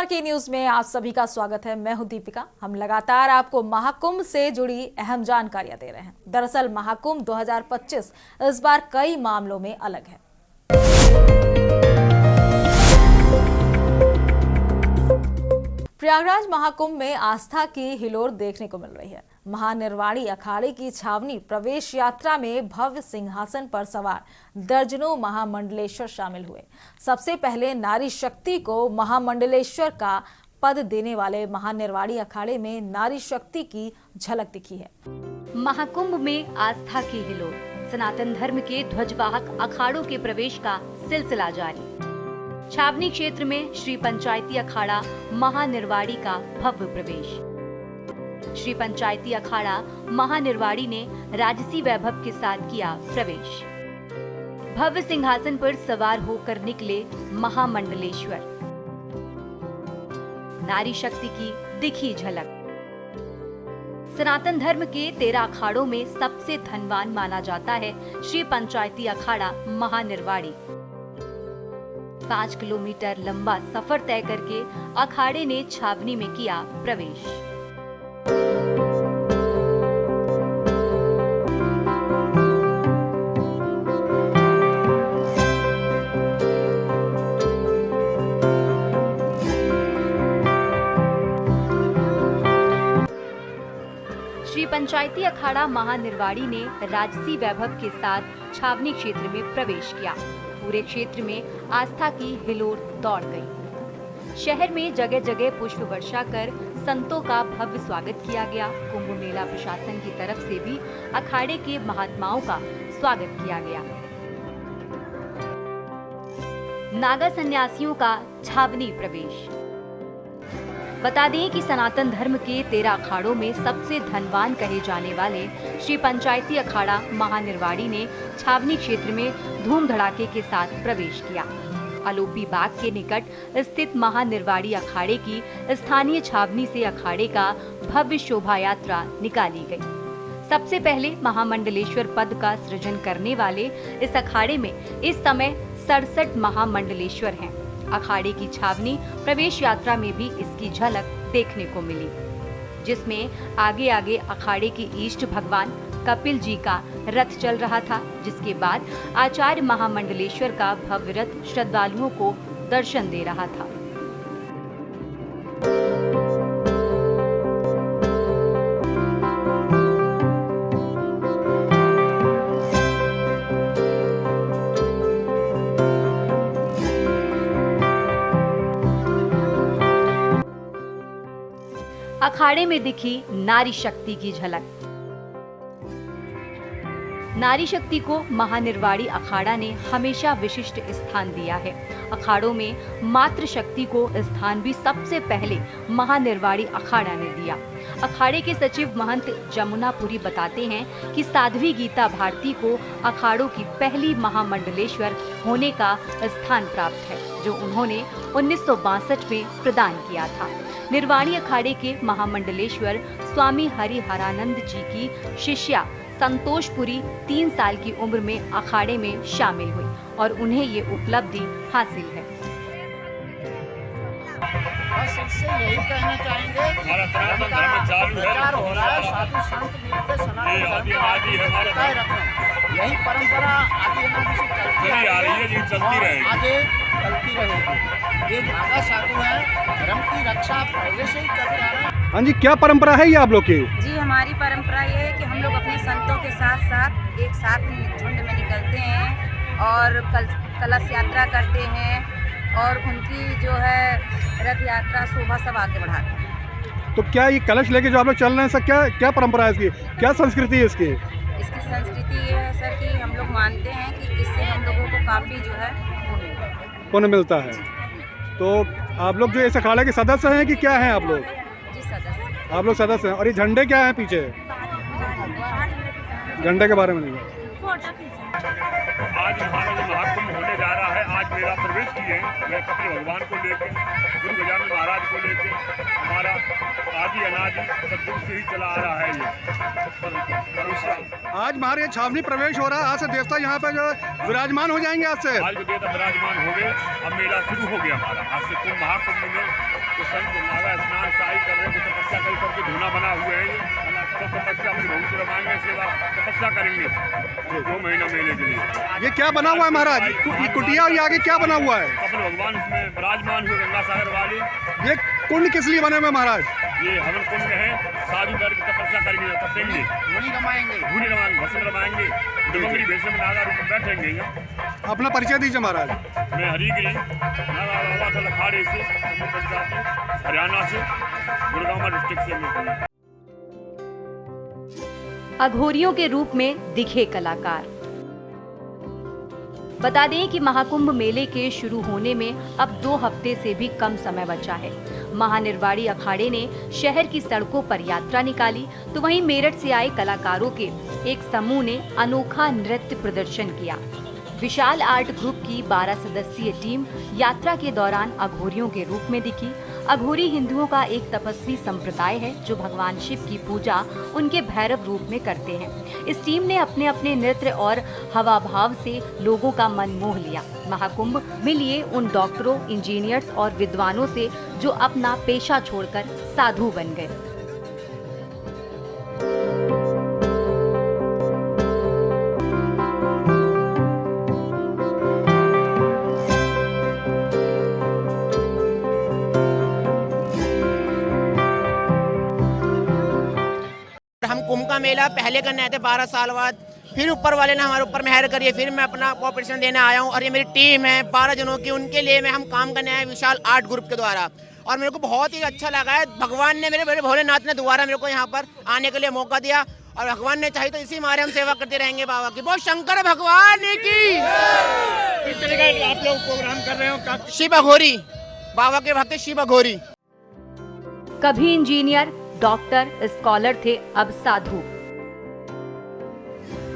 की न्यूज में आप सभी का स्वागत है। मैं हूं दीपिका। हम लगातार आपको महाकुंभ से जुड़ी अहम जानकारियां दे रहे हैं। दरअसल महाकुंभ 2025 इस बार कई मामलों में अलग है। प्रयागराज महाकुंभ में आस्था की हिलोर देखने को मिल रही है। महानिर्वाणी अखाड़े की छावनी प्रवेश यात्रा में भव्य सिंहासन पर सवार दर्जनों महामंडलेश्वर शामिल हुए। सबसे पहले नारी शक्ति को महामंडलेश्वर का पद देने वाले महानिर्वाणी अखाड़े में नारी शक्ति की झलक दिखी है। महाकुंभ में आस्था की हिलोर, सनातन धर्म के ध्वजवाहक अखाड़ों के प्रवेश का सिलसिला जारी। छावनी क्षेत्र में श्री पंचायती अखाड़ा महानिर्वाणी का भव्य प्रवेश। श्री पंचायती अखाड़ा महानिर्वाणी ने राजसी वैभव के साथ किया प्रवेश। भव्य सिंहासन पर सवार होकर निकले महामंडलेश्वर। नारी शक्ति की दिखी झलक। सनातन धर्म के 13 अखाड़ों में सबसे धनवान माना जाता है श्री पंचायती अखाड़ा महानिर्वाणी। 5 किलोमीटर लंबा सफर तय करके अखाड़े ने छावनी में किया प्रवेश। श्री पंचायती अखाड़ा महानिर्वाणी ने राजसी वैभव के साथ छावनी क्षेत्र में प्रवेश किया। पूरे क्षेत्र में आस्था की हिलोर दौड़ गई। शहर में जगह जगह पुष्प वर्षा कर संतों का भव्य स्वागत किया गया। कुंभ मेला प्रशासन की तरफ से भी अखाड़े के महात्माओं का स्वागत किया गया। नागा सन्यासियों का छावनी प्रवेश। बता दें कि सनातन धर्म के 13 अखाड़ों में सबसे धनवान कहे जाने वाले श्री पंचायती अखाड़ा महानिर्वाणी ने छावनी क्षेत्र में धूम धड़ाके के साथ प्रवेश किया। आलोपी बाग के निकट स्थित महानिर्वाणी अखाड़े की स्थानीय छावनी से अखाड़े का भव्य शोभा यात्रा निकाली गई। सबसे पहले महामंडलेश्वर पद का सृजन करने वाले इस अखाड़े में इस समय 67 महामंडलेश्वर हैं। अखाड़े की छावनी प्रवेश यात्रा में भी इसकी झलक देखने को मिली, जिसमें आगे आगे अखाड़े के इष्ट भगवान कपिल जी का रथ चल रहा था, जिसके बाद आचार्य महामंडलेश्वर का भव्य रथ श्रद्धालुओं को दर्शन दे रहा था। अखाड़े में दिखी नारी शक्ति की झलक। नारी शक्ति को महानिर्वाणी अखाड़ा ने हमेशा विशिष्ट स्थान दिया है। अखाड़ों में मातृ शक्ति को स्थान भी सबसे पहले महानिर्वाणी अखाड़ा ने दिया। अखाड़े के सचिव महंत जमुनापुरी बताते हैं कि साध्वी गीता भारती को अखाड़ों की पहली महामंडलेश्वर होने का स्थान प्राप्त है, जो उन्होंने 1962 में प्रदान किया था। निर्वाणी अखाड़े के महामंडलेश्वर स्वामी हरिहरानंद जी की शिष्या संतोषपुरी 3 साल की उम्र में अखाड़े में शामिल हुई और उन्हें ये उपलब्धि हासिल है। बस इससे यही कहना चाहेंगे प्रचार हो रहा है, साधु संत मिलकर सनातन धर्म को आगे रखें। यही परंपरा आगे चलती आ रही है, आगे चलती रहेगी। ये नागा साधु है, धर्म की रक्षा पहले से ही करते आ रहे हैं। हाँ जी, क्या परंपरा है ये आप लोग की? जी, हमारी परंपरा ये है कि हम लोग अपने संतों के साथ साथ एक साथ झुंड में निकलते हैं और कलश यात्रा करते हैं और उनकी जो है रथ यात्रा शोभा सब आगे बढ़ाते हैं। तो क्या ये कलश लेके जो आप लोग चल रहे हैं सर, क्या परंपरा है इसकी, क्या संस्कृति है इसकी? इसकी संस्कृति ये है सर कि हम लोग मानते हैं कि इससे हम लोगों को काफ़ी जो है पुण्य मिलता है। तो आप लोग जो इस अखाड़े के सदस्य हैं कि क्या हैं आप लोग? जी सदस्य। आप लोग सदस्य हैं। और ये झंडे क्या हैं पीछे? झंडे के बारे में नहीं। आज हमारा जो महाकुंभ होने जा रहा है, आज मेरा प्रवेश किए मैं कपिल भगवान को लेकर, गुरु गजानन महाराज को लेकर, हमारा आदि अनादि सदगुरु से ही चला आ रहा है ये। आज हमारे छावनी प्रवेश हो रहा है। आज से देवता यहाँ पे जो विराजमान हो जाएंगे। आज से आज जो देवता विराजमान हो गए, अब मेला शुरू हो गया हमारा। आज से कुंभ महाकुंभ में तो संत नागा स्नान शाही कर रहे हैं, तो तपस्या करी, सबके धूना बना हुए हैं ये सब तपस्या अपनी बहुत रमाएंगे, सेवा तपस्या करेंगे 2 महीना मेले के लिए। ये क्या बना हुआ है महाराज? ये कुटिया और ये आगे क्या बना हुआ है? कपिल भगवान इसमें विराजमान हुए गंगा सागर वाले। ये कुंड किस लिए बने हुए महाराज? ये हवन कुंड है, साधु बैठ के तपस्या करेंगे, तपेंगे, धूनी रमाएंगे, भस्म रमाएंगे, डुमंगरी भेष में नागा रूप में बैठेंगे यहाँ। अपना परिचय दीजिए महाराज। मैं हरिगिरी नागा बाबा का लखाड़े से पंचायत हरियाणा से गुड़गांव डिस्ट्रिक्ट से मैं। अघोरियों के रूप में दिखे कलाकार। बता दें कि महाकुंभ मेले के शुरू होने में अब 2 हफ्ते से भी कम समय बचा है। महानिर्वाणी अखाड़े ने शहर की सड़कों पर यात्रा निकाली, तो वहीं मेरठ से आए कलाकारों के एक समूह ने अनोखा नृत्य प्रदर्शन किया। विशाल आर्ट ग्रुप की 12 सदस्यीय टीम यात्रा के दौरान अघोरियों के रूप में दिखी। अघोरी हिंदुओं का एक तपस्वी संप्रदाय है जो भगवान शिव की पूजा उनके भैरव रूप में करते हैं। इस टीम ने अपने अपने नृत्य और हवा भाव से लोगों का मन मोह लिया। महाकुंभ में लिए उन डॉक्टरों, इंजीनियर्स और विद्वानों से जो अपना पेशा छोड़कर साधु बन गए। हम कुंभ का मेला पहले करने आए थे 12 साल बाद, फिर ऊपर वाले ने हमारे ऊपर मेहर करी, फिर मैं अपना कोऑपरेशन देने आया हूँ। और ये मेरी टीम है 12 जनों की, उनके लिए हम काम करने आए विशाल आर्ट ग्रुप के द्वारा। और मेरे को बहुत ही अच्छा लगा है, भगवान ने, मेरे बड़े भोलेनाथ ने दोबारा मेरे को यहाँ पर आने के लिए मौका दिया। और भगवान ने चाहे तो इसी मारे हम सेवा करते रहेंगे बाबा की। बहुत शंकर भगवान की। किस तरह का आप लोग प्रोग्राम कर रहे हो? शिव अघोरी, बाबा के भक्त शिव अघोरी। कभी इंजीनियर, डॉक्टर, स्कॉलर थे, अब साधु।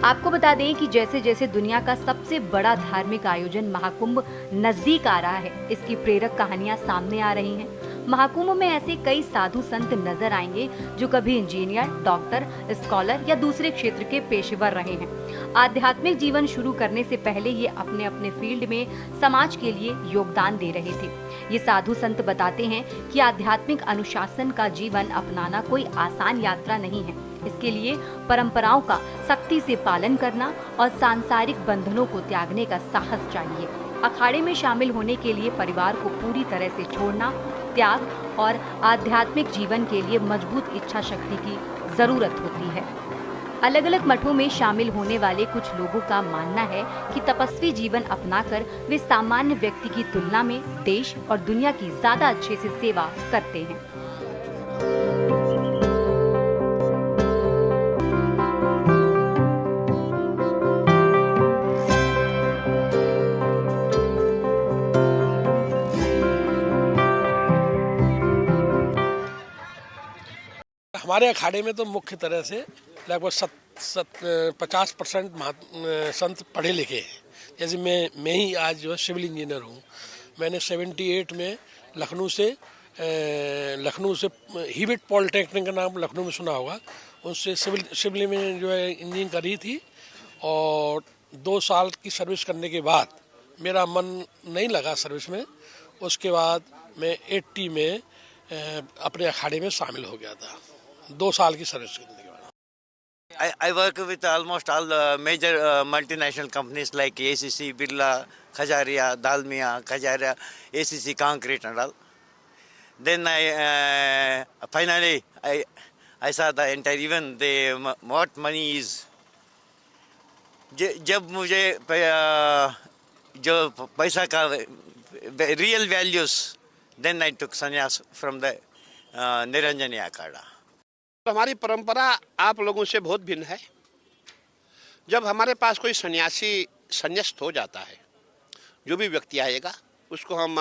आपको बता दें कि जैसे जैसे दुनिया का सबसे बड़ा धार्मिक आयोजन महाकुंभ नजदीक आ रहा है, इसकी प्रेरक कहानियां सामने आ रही हैं। महाकुंभ में ऐसे कई साधु संत नजर आएंगे जो कभी इंजीनियर, डॉक्टर, स्कॉलर या दूसरे क्षेत्र के पेशेवर रहे हैं। आध्यात्मिक जीवन शुरू करने से पहले ये अपने अपने फील्ड में समाज के लिए योगदान दे रहे थे। ये साधु संत बताते हैं कि आध्यात्मिक अनुशासन का जीवन अपनाना कोई आसान यात्रा नहीं है। इसके लिए परंपराओं का सख्ती से पालन करना और सांसारिक बंधनों को त्यागने का साहस चाहिए। अखाड़े में शामिल होने के लिए परिवार को पूरी तरह से छोड़ना, त्याग और आध्यात्मिक जीवन के लिए मजबूत इच्छा शक्ति की जरूरत होती है। अलग अलग मठों में शामिल होने वाले कुछ लोगों का मानना है कि तपस्वी जीवन अपनाकर वे सामान्य व्यक्ति की तुलना में देश और दुनिया की ज्यादा अच्छे से सेवा करते हैं। हमारे अखाड़े में तो मुख्य तरह से लगभग 50% संत पढ़े लिखे हैं। जैसे मैं ही आज जो है सिविल इंजीनियर हूँ। मैंने 78 में लखनऊ से हीविट पॉलिटेक्निक का नाम लखनऊ में सुना होगा, उनसे सिविल में जो है इंजीनियरिंग करी थी। और 2 साल की सर्विस करने के बाद मेरा मन नहीं लगा सर्विस में। उसके बाद मैं 80 में अपने अखाड़े में शामिल हो गया था, 2 साल की सर्विस करने के बाद। I work with almost all the major multinational companies like ACC, Birla, Khajaria, Dalmia, Khajaria, ACC Concrete and all. Then finally I saw the entire, even the what money is. जब मुझे जो पैसा का real values, then I took sannyas from the Niranjani Akhada. हमारी परंपरा आप लोगों से बहुत भिन्न है। जब हमारे पास कोई सन्यासी संन्यास्त हो जाता है, जो भी व्यक्ति आएगा उसको हम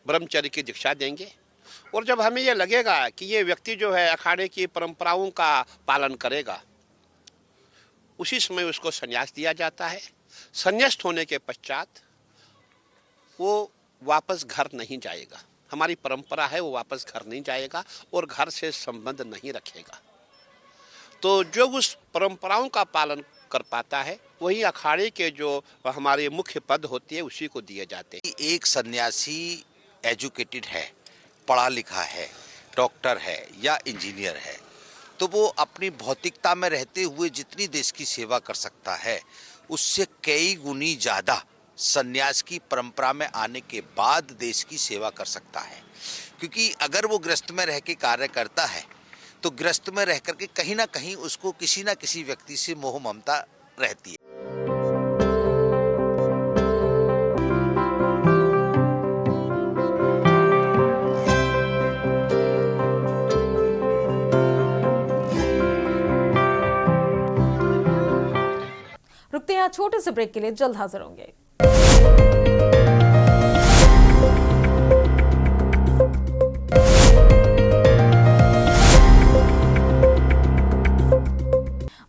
ब्रह्मचर्य की दीक्षा देंगे। और जब हमें ये लगेगा कि ये व्यक्ति जो है अखाड़े की परंपराओं का पालन करेगा, उसी समय उसको संन्यास दिया जाता है। संन्यास्त होने के पश्चात वो वापस घर नहीं जाएगा। हमारी परंपरा है, वो वापस घर नहीं जाएगा और घर से संबंध नहीं रखेगा। तो जो उस परंपराओं का पालन कर पाता है, वही अखाड़े के जो हमारे मुख्य पद होती है उसी को दिए जाते हैं। एक सन्यासी एजुकेटेड है, पढ़ा लिखा है, डॉक्टर है या इंजीनियर है, तो वो अपनी भौतिकता में रहते हुए जितनी देश की सेवा कर सकता है उससे कई गुनी ज़्यादा संन्यास की परंपरा में आने के बाद देश की सेवा कर सकता है। क्योंकि अगर वो गृहस्थ में रह के कार्य करता है तो गृहस्थ में रह करके कहीं ना कहीं उसको किसी ना किसी व्यक्ति से मोह ममता रहती है। रुकते हैं छोटे से ब्रेक के लिए, जल्द हाजिर होंगे।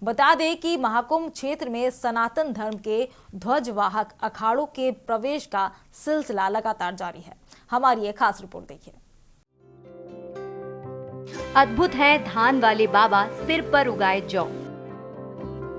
बता दें कि महाकुंभ क्षेत्र में सनातन धर्म के ध्वजवाहक अखाड़ों के प्रवेश का सिलसिला लगातार जारी है। हमारी एक खास रिपोर्ट देखिए। अद्भुत है धान वाले बाबा सिर पर उगाए जौ।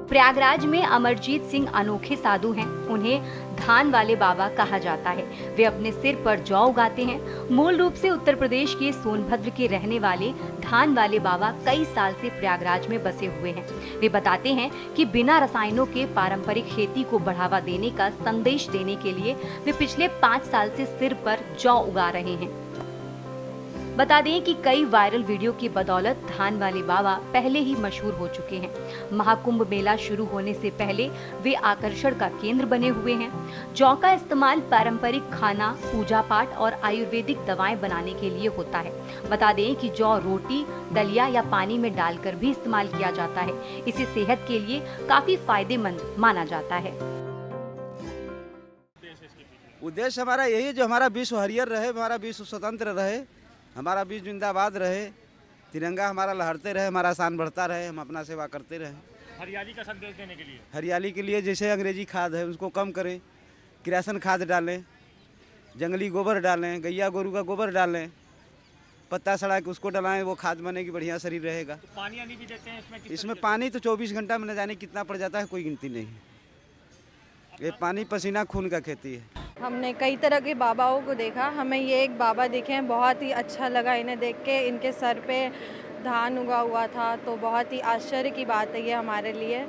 प्रयागराज में अमरजीत सिंह अनोखे साधु हैं। उन्हें धान वाले बाबा कहा जाता है। वे अपने सिर पर जौ उगाते हैं। मूल रूप से उत्तर प्रदेश के सोनभद्र के रहने वाले धान वाले बाबा कई साल से प्रयागराज में बसे हुए हैं। वे बताते हैं कि बिना रसायनों के पारंपरिक खेती को बढ़ावा देने का संदेश देने के लिए वे पिछले 5 साल से सिर पर जौ उगा रहे हैं। बता दें कि कई वायरल वीडियो की बदौलत धान वाले बाबा पहले ही मशहूर हो चुके हैं। महाकुंभ मेला शुरू होने से पहले वे आकर्षण का केंद्र बने हुए हैं। जौ का इस्तेमाल पारंपरिक खाना, पूजा पाठ और आयुर्वेदिक दवाएं बनाने के लिए होता है। बता दें कि जौ रोटी, दलिया या पानी में डालकर भी इस्तेमाल किया जाता है। इसे सेहत के लिए काफी फायदेमंद माना जाता है। उद्देश्य हमारा यही है, जो हमारा विश्व हरियर रहे, हमारा विश्व स्वतंत्र रहे, हमारा विश्व जिंदाबाद रहे, तिरंगा हमारा लहरते रहे, हमारा शान बढ़ता रहे, हम अपना सेवा करते रहे। हरियाली का संदेश देने के लिए, हरियाली के लिए जैसे अंग्रेजी खाद है उसको कम करें, किरासन खाद डालें, जंगली गोबर डालें, गैया गोरू का गोबर डालें, पत्ता सड़ा के उसको डलाएं, वो खाद बनेगी, बढ़िया शरीर रहेगा। तो पानी आनी भी देते हैं इसमें पानी तो 24 घंटा में न जाने कितना पड़ जाता है, कोई गिनती नहीं। ये पानी पसीना खून का खेती है। हमने कई तरह के बाबाओं को देखा, हमें ये एक बाबा दिखे हैं, बहुत ही अच्छा लगा इन्हें देख के। इनके सर पे धान उगा हुआ था, तो बहुत ही आश्चर्य की बात है ये हमारे लिए।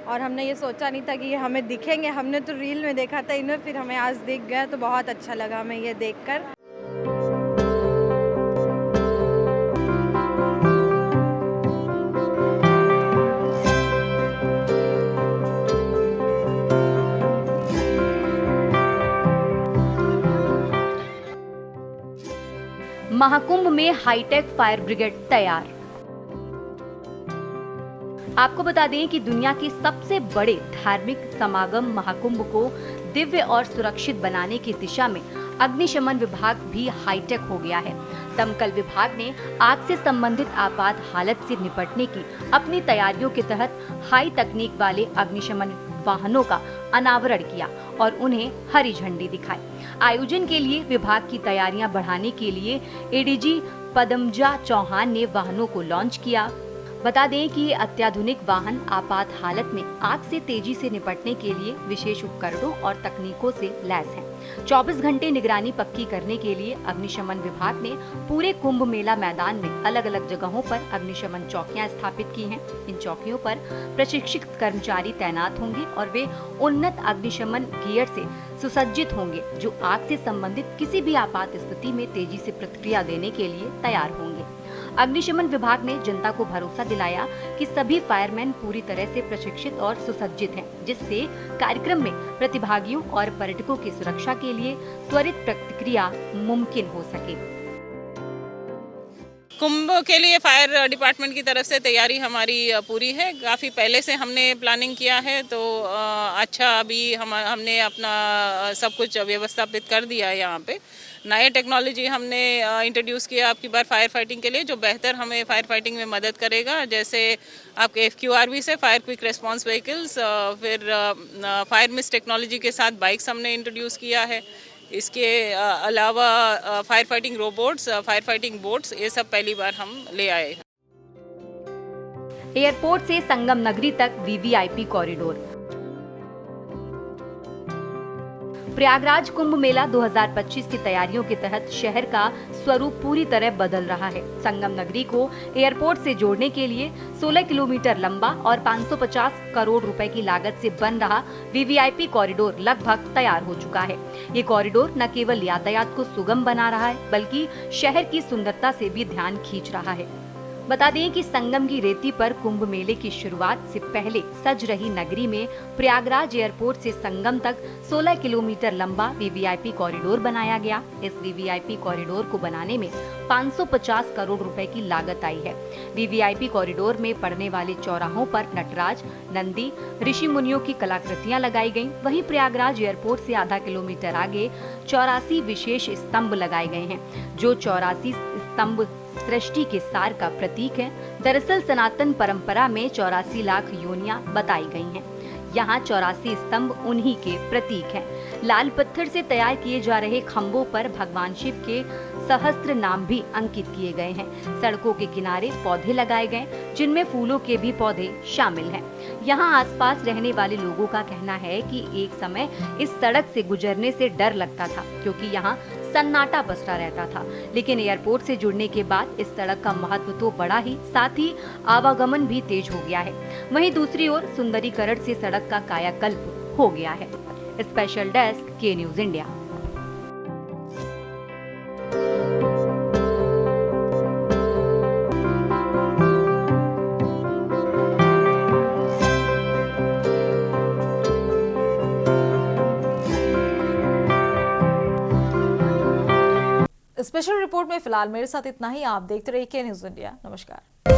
और हमने ये सोचा नहीं था कि ये हमें दिखेंगे। हमने तो रील में देखा था इन्हें, फिर हमें आज दिख गया, तो बहुत अच्छा लगा हमें ये देखकर। महाकुंभ में हाईटेक फायर ब्रिगेड तैयार। आपको बता दें कि दुनिया के सबसे बड़े धार्मिक समागम महाकुंभ को दिव्य और सुरक्षित बनाने की दिशा में अग्निशमन विभाग भी हाईटेक हो गया है। दमकल विभाग ने आग से संबंधित आपात हालत से निपटने की अपनी तैयारियों के तहत हाई तकनीक वाले अग्निशमन वाहनों का अनावरण किया और उन्हें हरी झंडी दिखाई। आयोजन के लिए विभाग की तैयारियां बढ़ाने के लिए एडीजी पदमजा चौहान ने वाहनों को लॉन्च किया। बता दें कि ये अत्याधुनिक वाहन आपात हालत में आग से तेजी से निपटने के लिए विशेष उपकरणों और तकनीकों से लैस हैं। 24 घंटे निगरानी पक्की करने के लिए अग्निशमन विभाग ने पूरे कुंभ मेला मैदान में अलग अलग जगहों पर अग्निशमन चौकियां स्थापित की हैं। इन चौकियों पर प्रशिक्षित कर्मचारी तैनात होंगे और वे उन्नत अग्निशमन गियर से सुसज्जित होंगे, जो आग से संबंधित किसी भी आपात स्थिति में तेजी से प्रतिक्रिया देने के लिए तैयार होंगे। अग्निशमन विभाग ने जनता को भरोसा दिलाया कि सभी फायरमैन पूरी तरह से प्रशिक्षित और सुसज्जित हैं, जिससे कार्यक्रम में प्रतिभागियों और पर्यटकों की सुरक्षा के लिए त्वरित प्रतिक्रिया मुमकिन हो सके। कुंभ के लिए फायर डिपार्टमेंट की तरफ से तैयारी हमारी पूरी है। काफ़ी पहले से हमने प्लानिंग किया है, तो अच्छा अभी हमने अपना सब कुछ व्यवस्थापित कर दिया है। यहाँ पे नए टेक्नोलॉजी हमने इंट्रोड्यूस किया आपकी बार फायर फाइटिंग के लिए, जो बेहतर हमें फायर फाइटिंग में मदद करेगा। जैसे आपके FQRV से फायर क्विक रिस्पांस व्हीकल्स, फिर फायर मिस्ट टेक्नोलॉजी के साथ बाइक्स हमने इंट्रोड्यूस किया है। इसके अलावा fire fighting robots, fire fighting boats, ये सब पहली बार हम ले आए। एयरपोर्ट से संगम नगरी तक VVIP कॉरिडोर। प्रयागराज कुंभ मेला 2025 की तैयारियों के तहत शहर का स्वरूप पूरी तरह बदल रहा है। संगम नगरी को एयरपोर्ट से जोड़ने के लिए 16 किलोमीटर लंबा और 550 करोड़ रुपए की लागत से बन रहा वीवीआईपी कॉरिडोर लगभग तैयार हो चुका है। ये कॉरिडोर न केवल यातायात को सुगम बना रहा है, बल्कि शहर की सुंदरता से भी ध्यान खींच रहा है। बता दें कि संगम की रेती पर कुंभ मेले की शुरुआत से पहले सज रही नगरी में प्रयागराज एयरपोर्ट से संगम तक 16 किलोमीटर लंबा वीवीआईपी कॉरिडोर बनाया गया। इस वीवीआईपी कॉरिडोर को बनाने में 550 करोड़ रुपए की लागत आई है। वीवीआईपी कॉरिडोर में पड़ने वाले चौराहों पर नटराज, नंदी, ऋषि मुनियों की कलाकृतियां लगाई गईं। वहीं प्रयागराज एयरपोर्ट से आधा किलोमीटर आगे 84 विशेष स्तंभ लगाए गए हैं, जो 84 स्तंभ सृष्टि के सार का प्रतीक है। दरअसल सनातन परंपरा में 84 लाख योनियां बताई गई हैं। यहाँ 84 स्तंभ उन्हीं के प्रतीक हैं। लाल पत्थर से तैयार किए जा रहे खम्भों पर भगवान शिव के सहस्त्र नाम भी अंकित किए गए हैं। सड़कों के किनारे पौधे लगाए गए, जिनमें फूलों के भी पौधे शामिल हैं। यहाँ आसपास रहने वाले लोगों का कहना है कि एक समय इस सड़क से गुजरने से डर लगता था, क्योंकि यहाँ सन्नाटा पसरा रहता था। लेकिन एयरपोर्ट से जुड़ने के बाद इस सड़क का महत्व तो बढ़ा ही, साथ ही आवागमन भी तेज हो गया है। वहीं दूसरी ओर सुंदरीकरण से सड़क का कायाकल्प हो गया है। स्पेशल डेस्क के न्यूज इंडिया। स्पेशल रिपोर्ट में फिलहाल मेरे साथ इतना ही। आप देखते रहिए के न्यूज इंडिया। नमस्कार।